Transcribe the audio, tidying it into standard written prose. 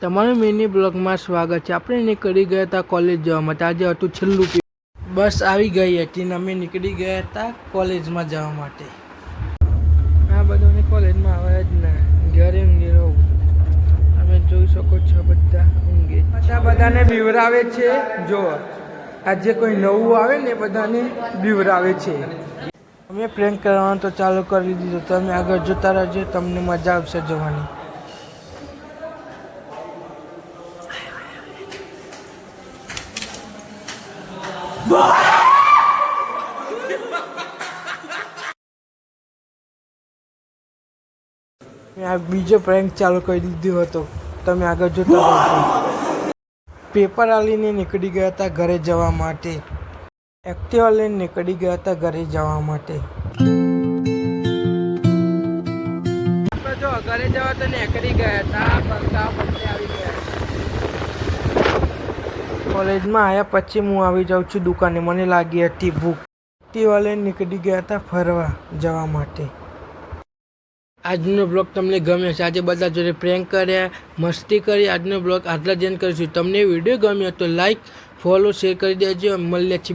તમારું મિની બ્લોગમાં સ્વાગત છે। આપણે નીકળી ગયા હતા કોલેજ જવા માટે। આજે હતું છેલ્લું બસ આવી ગઈ હતી ને અમે નીકળી ગયા હતા કોલેજમાં જવા માટે। આ બધાને કોલેજમાં આવે જ ને, ઘરે ઊંઘી રહું। તમે જોઈ શકો છો બધા ઊંઘે, બધાને બીવરાવે છે। જો આજે કોઈ નવું આવે ને બધાને બીવરાવે છે। અમે પ્રેન્ક કરવાનું તો ચાલુ કરી દીધું। તમે આગળ જોતા રહેજો, તમને મજા આવશે જોવાની। મેં આ બીજો પ્રેન્ક ચાલુ કરી દીધો હતો, તમે આગળ જોતા રહેજો। પેપર આલીને નીકળી ગયા હતા ઘરે જવા માટે। એક્ટિવા લઈને નીકળી ગયા હતા ઘરે જવા માટે। આપણે જો ઘરે જવા તો નીકળી ગયા હતા, બંકા પછી આવી ગયા। કોલેજમાં આવ્યા પછી હું આવી જાઉં છું દુકાને, મને લાગી હતી ભૂખ। એક્ટિવા લઈને નીકળી ગયા હતા ફરવા જવા માટે। આજનો બ્લોગ તમને ગમ્યો છે? આજે બધા જોડે પ્રેન્ક કર્યા, મસ્તી કરી। આજનો બ્લોગ આટલા જ એન્ડ કરીશું। તમને વિડીયો ગમ્યો તો લાઈક, ફોલો, શેર કરી દેજો। મળીએ છીએ।